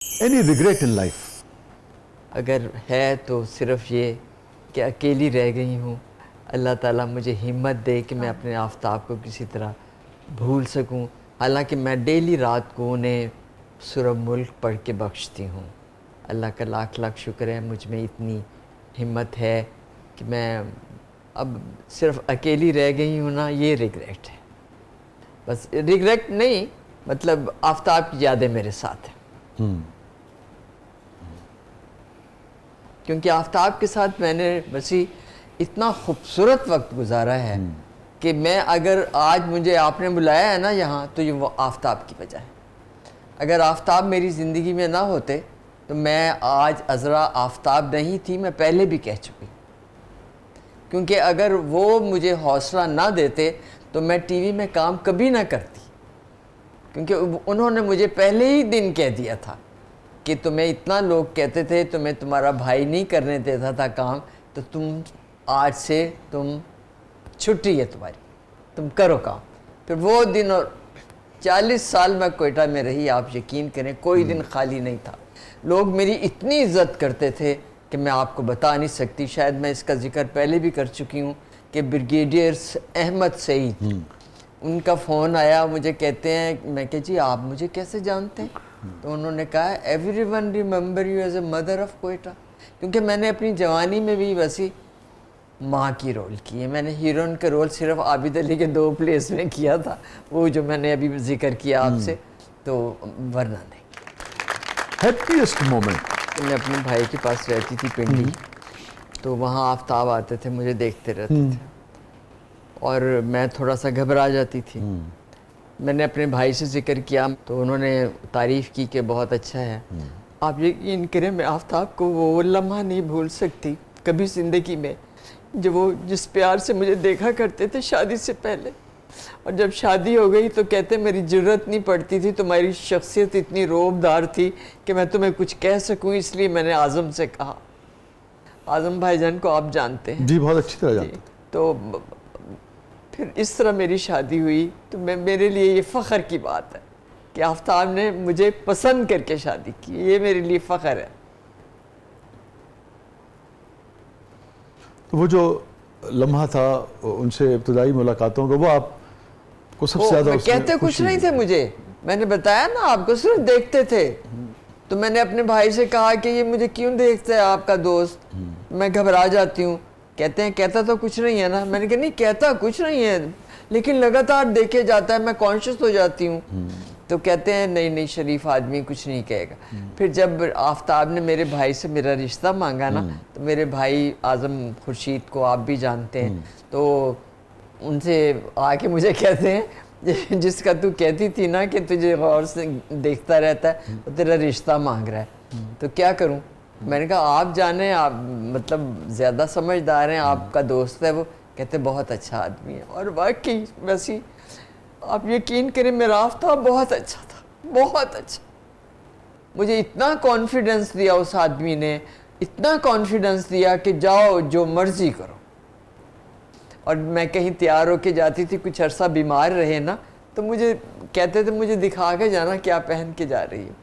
Any regret in life? اگر ہے تو صرف یہ کہ اکیلی رہ گئی ہوں. اللہ تعالیٰ مجھے ہمت دے کہ میں اپنے آفتاب کو کسی طرح بھول سکوں. حالانکہ میں ڈیلی رات کو انہیں سورہ ملک پڑھ کے بخشتی ہوں. اللہ کا لاکھ لاکھ شکر ہے مجھ میں اتنی ہمت ہے کہ میں اب صرف اکیلی رہ گئی ہوں نا، یہ ریگریٹ ہے. بس ریگریٹ نہیں، مطلب آفتاب کی یادیں میرے ساتھ ہیں. کیونکہ آفتاب کے ساتھ میں نے وسیع اتنا خوبصورت وقت گزارا ہے کہ میں اگر آج مجھے آپ نے بلایا ہے نا یہاں، تو یہ وہ آفتاب کی وجہ ہے. اگر آفتاب میری زندگی میں نہ ہوتے تو میں آج عذرا آفتاب نہیں تھی، میں پہلے بھی کہہ چکی. کیونکہ اگر وہ مجھے حوصلہ نہ دیتے تو میں ٹی وی میں کام کبھی نہ کرتی. کیونکہ انہوں نے مجھے پہلے ہی دن کہہ دیا تھا کہ تمہیں اتنا لوگ کہتے تھے تمہیں تمہارا بھائی نہیں کرنے دیتا تھا کام، تو تم آج سے تم چھٹی ہے تمہاری، تم کرو کام. پھر وہ دن، اور 40 سال میں کوئٹہ میں رہی، آپ یقین کریں کوئی دن خالی نہیں تھا. لوگ میری اتنی عزت کرتے تھے کہ میں آپ کو بتا نہیں سکتی. شاید میں اس کا ذکر پہلے بھی کر چکی ہوں کہ بریگیڈیئر احمد سعید، ان کا فون آیا، مجھے کہتے ہیں، میں کہ جی آپ مجھے کیسے جانتے ہیں؟ تو انہوں نے کہا every one remember you as a mother of Quetta. کیونکہ میں نے اپنی جوانی میں بھی ویسی ماں کی رول کی ہے. میں نے ہیروئن کا رول صرف عابد علی کے 2 پلیس میں کیا تھا، وہ جو میں نے ابھی ذکر کیا آپ سے، تو ورنہ نہیں. Happiest moment? میں اپنے بھائی کے پاس رہتی تھی پنڈی، تو وہاں آفتاب آتے تھے، مجھے دیکھتے رہتے تھے اور میں تھوڑا سا گھبرا جاتی تھی. میں نے اپنے بھائی سے ذکر کیا تو انہوں نے تعریف کی کہ بہت اچھا ہے. آپ یقین کریں میں آفتاب کو وہ لمحہ نہیں بھول سکتی کبھی زندگی میں، جو وہ جس پیار سے مجھے دیکھا کرتے تھے شادی سے پہلے. اور جب شادی ہو گئی تو کہتے میری جرت نہیں پڑتی تھی، تمہاری شخصیت اتنی روبدار تھی کہ میں تمہیں کچھ کہہ سکوں، اس لیے میں نے اعظم سے کہا. اعظم بھائی جان کو آپ جانتے ہیں. جی، بہت اچھی طرح جانتے ہیں. تو پھر اس طرح میری شادی ہوئی. تو میرے لیے یہ فخر کی بات ہے کہ آفتاب نے مجھے پسند کر کے شادی کی. یہ میرے لیے فخر ہے. وہ جو لمحہ تھا ان سے ابتدائی ملاقاتوں کا، وہ آپ کو سب سے زیادہ کہتے کچھ نہیں تھے مجھے، میں نے بتایا نا آپ کو، صرف دیکھتے تھے. تو میں نے اپنے بھائی سے کہا کہ یہ مجھے کیوں دیکھتا ہے آپ کا دوست، میں گھبرا جاتی ہوں. کہتے ہیں کہتا تو کچھ نہیں ہے نا. میں نے کہا نہیں کہتا کچھ نہیں ہے، لیکن لگاتار دیکھے جاتا ہے، میں کانشیس ہو جاتی ہوں. تو کہتے ہیں نہیں نہیں شریف آدمی کچھ نہیں کہے گا. پھر جب آفتاب نے میرے بھائی سے میرا رشتہ مانگا نا، تو میرے بھائی اعظم خورشید کو آپ بھی جانتے ہیں، تو ان سے آ کے مجھے کہتے ہیں جس کا تو کہتی تھی نا کہ تجھے غور سے دیکھتا رہتا ہے، وہ تیرا رشتہ مانگ رہا ہے. تو کیا کروں؟ میں نے کہا آپ جانیں، آپ مطلب زیادہ سمجھدار ہیں، آپ کا دوست ہے وہ. کہتے بہت اچھا آدمی ہے. اور واقعی ویسی آپ یقین کریں میرا آفتاب بہت اچھا تھا، بہت اچھا. مجھے اتنا کانفیڈنس دیا اس آدمی نے، اتنا کانفیڈنس دیا کہ جاؤ جو مرضی کرو. اور میں کہیں تیار ہو کے جاتی تھی، کچھ عرصہ بیمار رہے نا، تو مجھے کہتے تھے مجھے دکھا کے جانا کیا پہن کے جا رہی ہے.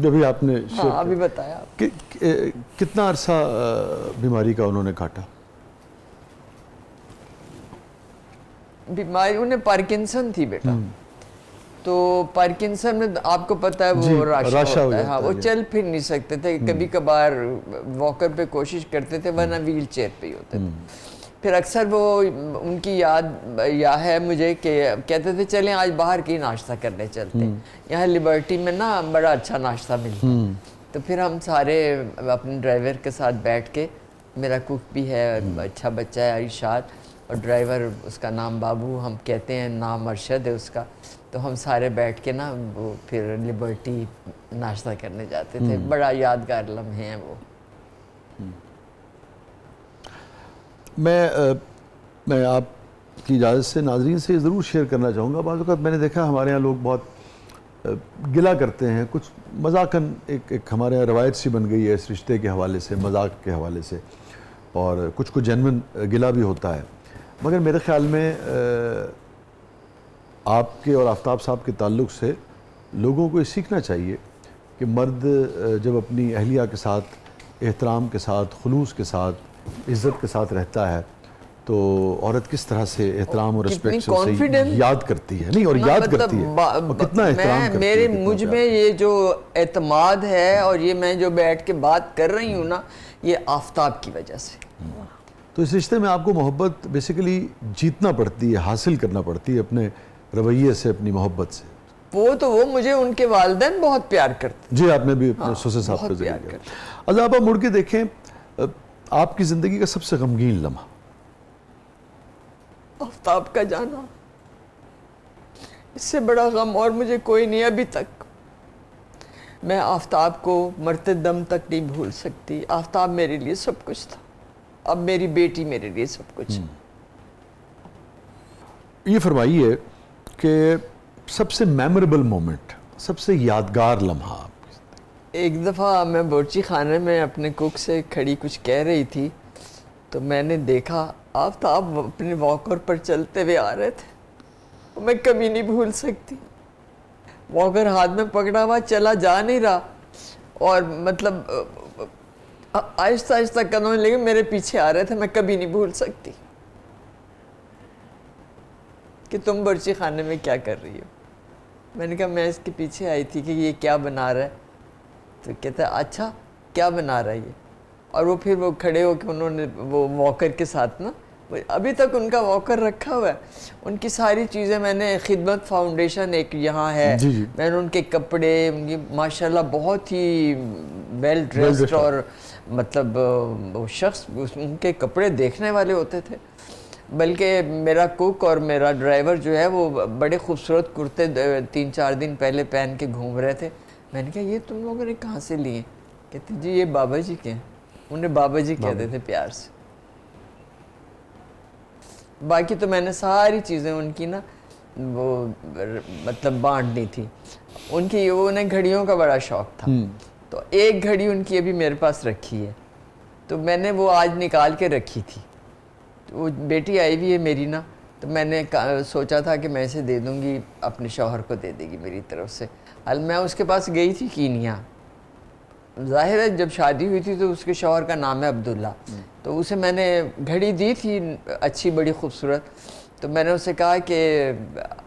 جبھی آپ نے ہاں ابھی بتایا. کتنا عرصہ بیماری کا انہوں نے کاٹا؟ بیماری انہیں پارکنسن تھی بیٹا. تو پارکنسن میں آپ کو پتہ ہے وہ راشا ہوتا ہے. ہاں وہ چل پھر نہیں سکتے تھے، کبھی کبھار واکر پہ کوشش کرتے تھے، ورنہ ویل چیئر پہ ہی ہوتے تھے. پھر اکثر وہ ان کی یاد ہے مجھے کہ کہتے تھے چلیں آج باہر کی ناشتہ کرنے چلتے ہیں، یہاں لبرٹی میں نا بڑا اچھا ناشتہ ملتا ہے. تو پھر ہم سارے اپنے ڈرائیور کے ساتھ بیٹھ کے، میرا کوک بھی ہے، اچھا بچہ ہے ارشاد، اور ڈرائیور اس کا نام بابو، ہم کہتے ہیں نام ارشد ہے اس کا. تو ہم سارے بیٹھ کے نا وہ پھر لبرٹی ناشتہ کرنے جاتے تھے. بڑا یادگار لمحے ہیں وہ. میں آپ کی اجازت سے ناظرین سے ضرور شیئر کرنا چاہوں گا. بعض اوقات میں نے دیکھا ہمارے ہاں لوگ بہت گلہ کرتے ہیں، کچھ مذاقاً ایک ہمارے یہاں روایت سی بن گئی ہے اس رشتے کے حوالے سے، مذاق کے حوالے سے، اور کچھ جینوئن گلہ بھی ہوتا ہے. مگر میرے خیال میں آپ کے اور آفتاب صاحب کے تعلق سے لوگوں کو یہ سیکھنا چاہیے کہ مرد جب اپنی اہلیہ کے ساتھ احترام کے ساتھ خلوص کے ساتھ عزت کے ساتھ رہتا ہے تو عورت کس طرح سے احترام اور رسپیکٹ سے اسے یاد کرتی ہے، نہیں اور یاد کرتی ہے اور کتنا احترام کرتی ہے. میرے مجھ میں یہ جو اعتماد ہے اور یہ میں جو بیٹھ کے بات کر رہی ہوں نا، یہ آفتاب کی وجہ سے. تو اس رشتے میں آپ کو محبت بیسیکلی جیتنا پڑتی ہے، حاصل کرنا پڑتی ہے اپنے رویے سے، اپنی محبت سے. وہ مجھے ان کے والدین بہت پیار کرتے. جی آپ نے بھی اپنے سسر صاحب کا ذکر کیا. اب آپ مڑ کے دیکھیں آپ کی زندگی کا سب سے غمگین لمحہ. آفتاب کا جانا، اس سے بڑا غم اور مجھے کوئی نہیں. ابھی تک میں آفتاب کو مرتے دم تک نہیں بھول سکتی. آفتاب میرے لیے سب کچھ تھا، اب میری بیٹی میرے لیے سب کچھ. یہ فرمائیے کہ سب سے میموریبل مومنٹ، سب سے یادگار لمحہ. ایک دفعہ میں بورچی خانے میں اپنے کوک سے کھڑی کچھ کہہ رہی تھی تو میں نے دیکھا آفتاب اپنے واکر پر چلتے ہوئے آ رہے تھے. میں کبھی نہیں بھول سکتی. واکر ہاتھ میں پکڑا ہوا چلا جا نہیں رہا اور مطلب آہستہ آہستہ قدم لے کے میرے پیچھے آ رہے تھے. میں کبھی نہیں بھول سکتی کہ تم بورچی خانے میں کیا کر رہی ہو. میں نے کہا میں اس کے پیچھے آئی تھی کہ یہ کیا بنا رہا ہے. تو کہتا ہے اچھا کیا بنا رہا ہے یہ. اور وہ پھر وہ کھڑے ہو کے انہوں نے وہ واکر کے ساتھ نا، ابھی تک ان کا واکر رکھا ہوا ہے. ان کی ساری چیزیں میں نے خدمت فاؤنڈیشن ایک یہاں ہے، میں نے ان کے کپڑے، ان کی ماشاءاللہ بہت ہی ویل ڈریسڈ اور مطلب وہ شخص ان کے کپڑے دیکھنے والے ہوتے تھے. بلکہ میرا کوک اور میرا ڈرائیور جو ہے وہ بڑے خوبصورت کرتے 3-4 دن پہلے پہن کے گھوم رہے تھے. میں نے کہا یہ تم لوگوں نے کہاں سے لیے؟ کہتے جی یہ بابا جی کے ہیں. انہیں بابا جی کہتے تھے پیار سے. باقی تو میں نے ساری چیزیں ان کی نا وہ مطلب بانٹنی تھی. ان کی انہیں گھڑیوں کا بڑا شوق تھا تو ایک گھڑی ان کی ابھی میرے پاس رکھی ہے. تو میں نے وہ آج نکال کے رکھی تھی. وہ بیٹی آئی ہوئی ہے میری نا، تو میں نے سوچا تھا کہ میں اسے دے دوں گی، اپنے شوہر کو دے دے گی میری طرف سے. میں اس کے پاس گئی تھی کینیا. ظاہر ہے جب شادی ہوئی تھی تو اس کے شوہر کا نام ہے عبداللہ. تو اسے میں نے گھڑی دی تھی اچھی بڑی خوبصورت. تو میں نے اسے کہا کہ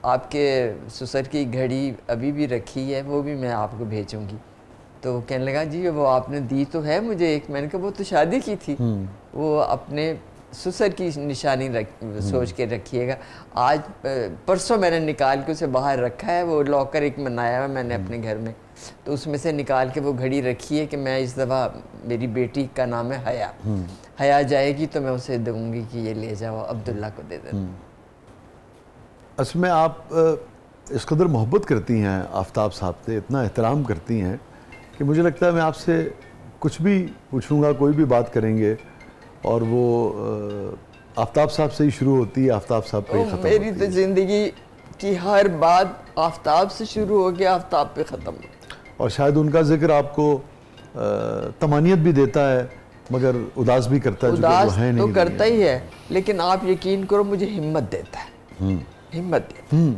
آپ کے سسر کی گھڑی ابھی بھی رکھی ہے، وہ بھی میں آپ کو بھیجوں گی. تو وہ کہنے لگا جی وہ آپ نے دی تو ہے مجھے ایک. میں نے کہا وہ تو شادی کی تھی، وہ اپنے سسر کی نشانی سوچ کے رکھیے گا. آج پرسوں میں نے نکال کے اسے باہر رکھا ہے. وہ لاکر ایک بنایا ہے میں نے اپنے گھر میں، تو اس میں سے نکال کے وہ گھڑی رکھی ہے کہ میں اس دفعہ میری بیٹی کا نام ہے حیا. حیا جائے گی تو میں اسے دوں گی کہ یہ لے جاؤ عبداللہ کو دے دے. اصل میں آپ اس قدر محبت کرتی ہیں آفتاب صاحب سے، اتنا احترام کرتی ہیں کہ مجھے لگتا ہے میں آپ سے کچھ بھی پوچھوں گا، کوئی بھی بات کریں گے اور وہ آفتاب صاحب سے ہی شروع ہوتی ہے، آفتاب صاحب پہ ہی ختم ہوتی ہے. میری تو زندگی کی ہر بات آفتاب سے شروع ہو کے آفتاب پہ ختم ہوتی. اور شاید ان کا ذکر آپ کو طمانینت بھی دیتا ہے مگر اداس بھی کرتا ہے. اداس تو کرتا ہی ہے، لیکن آپ یقین کرو مجھے ہمت دیتا ہے. ہمت دیتا ہے.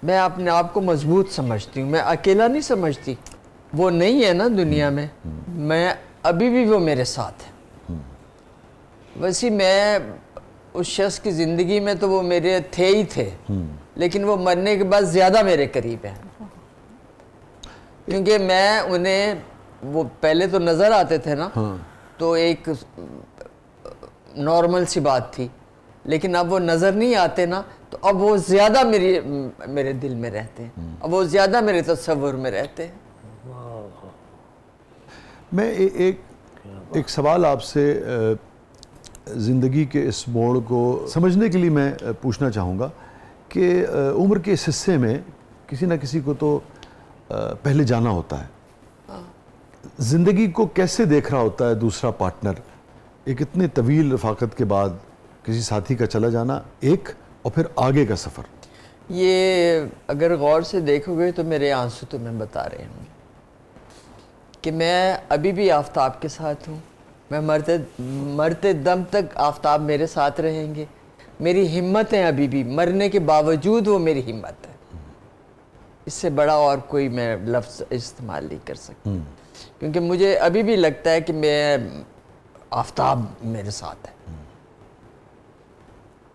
میں اپنے آپ کو مضبوط سمجھتی ہوں. میں اکیلا نہیں سمجھتی. وہ نہیں ہے نا دنیا میں، میں ابھی بھی وہ میرے ساتھ ہے. ویسے میں اس شخص کی زندگی میں تو وہ میرے تھے ہی تھے، لیکن وہ مرنے کے بعد زیادہ میرے قریب ہیں. کیونکہ میں انہیں وہ پہلے تو نظر آتے تھے نا، تو ایک نارمل سی بات تھی، لیکن اب وہ نظر نہیں آتے نا، تو اب وہ زیادہ میرے دل میں رہتے ہیں. اب وہ زیادہ میرے تصور میں رہتے ہیں. میں ایک سوال آپ سے زندگی کے اس موڑ کو سمجھنے کے لیے میں پوچھنا چاہوں گا کہ عمر کے اس حصے میں کسی نہ کسی کو تو پہلے جانا ہوتا ہے. زندگی کو کیسے دیکھ رہا ہوتا ہے دوسرا پارٹنر ایک اتنے طویل رفاقت کے بعد کسی ساتھی کا چلا جانا ایک، اور پھر آگے کا سفر؟ یہ اگر غور سے دیکھو گے تو میرے آنسو تو میں بتا رہے ہوں کہ میں ابھی بھی آفتاب کے ساتھ ہوں. میں مرتے دم تک آفتاب میرے ساتھ رہیں گے. میری ہمت ہے ابھی بھی، مرنے کے باوجود وہ میری ہمت ہے. اس سے بڑا اور کوئی میں لفظ استعمال نہیں کر سکتا، کیونکہ مجھے ابھی بھی لگتا ہے کہ میں آفتاب میرے ساتھ ہے.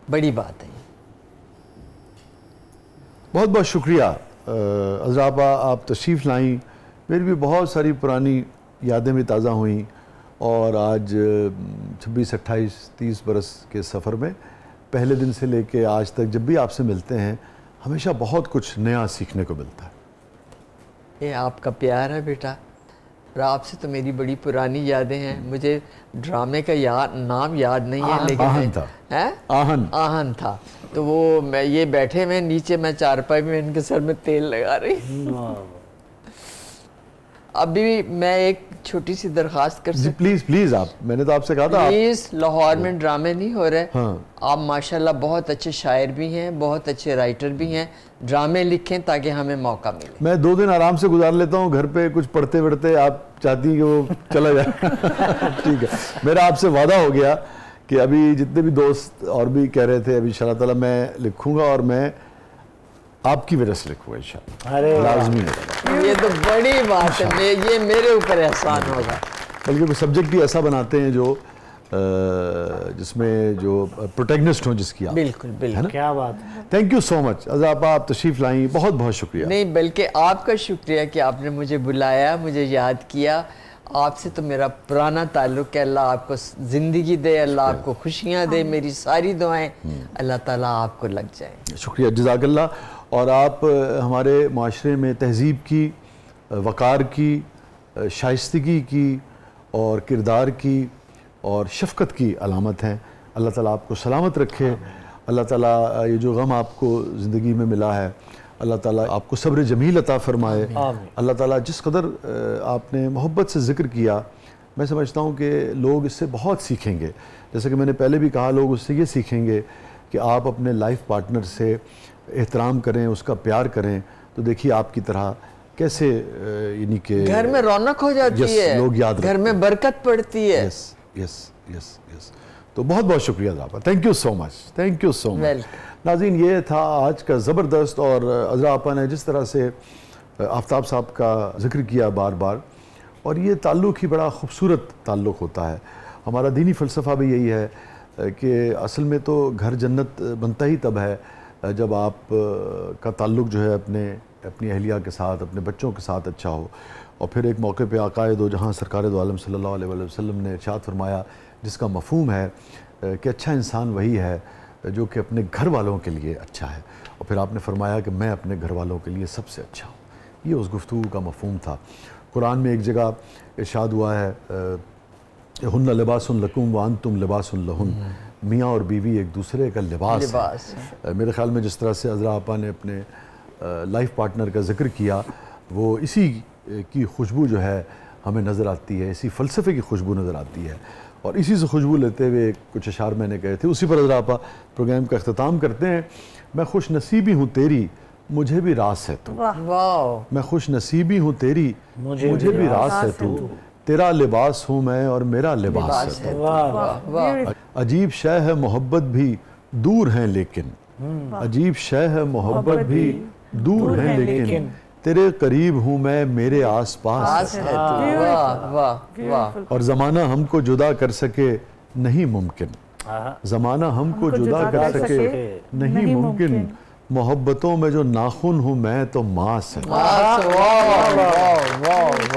بڑی بات ہے یہ. بہت بہت شکریہ عذرا آپا، آپ تشریف لائیں. میری بھی بہت ساری پرانی یادیں بھی تازہ ہوئیں، اور آج 26 28 30 برس کے سفر میں پہلے دن سے لے کے آج تک جب بھی آپ سے ملتے ہیں ہمیشہ بہت کچھ نیا سیکھنے کو ملتا ہے. یہ آپ کا پیار ہے بیٹا، اور آپ سے تو میری بڑی پرانی یادیں ہیں. مجھے ڈرامے کا نام یاد نہیں ہے، لیکن آہن تھا. آہن تھا. تو وہ میں یہ بیٹھے میں نیچے، میں چارپائی میں ان کے سر میں تیل لگا رہی. ابھی میں ایک چھوٹی سی درخواست کر جی پلیز پلیز، آپ میں نے تو آپ سے کہا تھا پلیز لاہور میں ڈرامے نہیں ہو رہے. ہاں. آپ ماشاءاللہ بہت اچھے شاعر بھی ہیں، بہت اچھے رائٹر بھی ہیں. ڈرامے لکھیں تاکہ ہمیں موقع ملے. میں 2 دن آرام سے گزار لیتا ہوں گھر پہ کچھ پڑھتے وڑھتے. آپ چاہتی ہیں کہ وہ چلا جائے؟ ٹھیک ہے، میرا آپ سے وعدہ ہو گیا کہ ابھی جتنے بھی دوست اور بھی کہہ رہے تھے ابھی انشاءاللہ تعالیٰ میں لکھوں گا، اور میں آپ کی وجہ سے لکھوں گا انشاءاللہ، لازمی ہے. یہ تو بڑی بات ہے، یہ میرے اوپر احسان ہوگا. بلکہ کوئی سبجیکٹ بھی ایسا بناتے ہیں جو جس میں جو پروٹیگنسٹ ہوں جس کی آپ. بالکل بالکل. کیا بات ہے. تھینک یو سو مچ عذرا آپا، آپ تشریف لائیں. بہت بہت شکریہ. نہیں، بلکہ آپ کا شکریہ کہ آپ نے مجھے بلایا، مجھے یاد کیا. آپ سے تو میرا پرانا تعلق ہے. اللہ آپ کو زندگی دے، اللہ آپ کو خوشیاں دے. میری ساری دعائیں اللہ تعالیٰ آپ کو لگ جائیں. شکریہ، جزاک اللہ. اور آپ ہمارے معاشرے میں تہذیب کی، وقار کی، شائستگی کی اور کردار کی اور شفقت کی علامت ہیں. اللہ تعالیٰ آپ کو سلامت رکھے. اللہ تعالیٰ یہ جو غم آپ کو زندگی میں ملا ہے، اللہ تعالیٰ آپ کو صبر جمیل عطا فرمائے. اللہ تعالیٰ جس قدر آپ نے محبت سے ذکر کیا، میں سمجھتا ہوں کہ لوگ اس سے بہت سیکھیں گے. جیسے کہ میں نے پہلے بھی کہا، لوگ اس سے یہ سیکھیں گے کہ آپ اپنے لائف پارٹنر سے احترام کریں، اس کا پیار کریں. تو دیکھیے آپ کی طرح کیسے یعنی کہ گھر میں رونق ہو جاتی ہے، لوگ یاد گھر میں برکت پڑتی ہے. یس یس یس یس. تو بہت بہت شکریہ Azra. Thank you so much, thank you so much. ناظرین، یہ تھا آج کا زبردست. اور عذرا آپا نے جس طرح سے آفتاب صاحب کا ذکر کیا بار بار، اور یہ تعلق ہی بڑا خوبصورت تعلق ہوتا ہے. ہمارا دینی فلسفہ بھی یہی ہے کہ اصل میں تو گھر جنت بنتا ہی تب ہے جب آپ کا تعلق جو ہے اپنی اہلیہ کے ساتھ، اپنے بچوں کے ساتھ اچھا ہو. اور پھر ایک موقع پہ آقائے دو جہاں سرکار دو عالم صلی اللہ علیہ وسلم نے ارشاد فرمایا، جس کا مفہوم ہے کہ اچھا انسان وہی ہے جو کہ اپنے گھر والوں کے لیے اچھا ہے. اور پھر آپ نے فرمایا کہ میں اپنے گھر والوں کے لیے سب سے اچھا ہوں. یہ اس گفتگو کا مفہوم تھا. قرآن میں ایک جگہ ارشاد ہوا ہے، ہن لباس لکم وانتم لباس لہن. میاں اور بیوی ایک دوسرے کا لباس ہے. میرے خیال میں جس طرح سے عذرا آپا نے اپنے لائف پارٹنر کا ذکر کیا، وہ اسی کی خوشبو جو ہے ہمیں نظر آتی ہے، اسی فلسفے کی خوشبو نظر آتی ہے. اور اسی سے خوشبو لیتے ہوئے کچھ اشعار میں نے کہے تھے، اسی پر عذرا آپا پروگرام کا اختتام کرتے ہیں. میں خوش نصیبی ہوں تیری، مجھے بھی راس ہے تو. میں خوش نصیبی ہوں تیری، مجھے بھی راس ہے تو. تیرا لباس ہوں میں اور میرا لباس ہے تو. عجیب شے ہے محبت بھی دور ہیں لیکن، عجیب شے ہے محبت بھی دور ہیں لیکن، تیرے قریب ہوں میں میرے آس پاس ہے تو. اور زمانہ ہم کو جدا کر سکے نہیں ممکن، زمانہ ہم کو جدا کر سکے نہیں ممکن، محبتوں میں جو ناخن ہوں میں تو ماس ہے.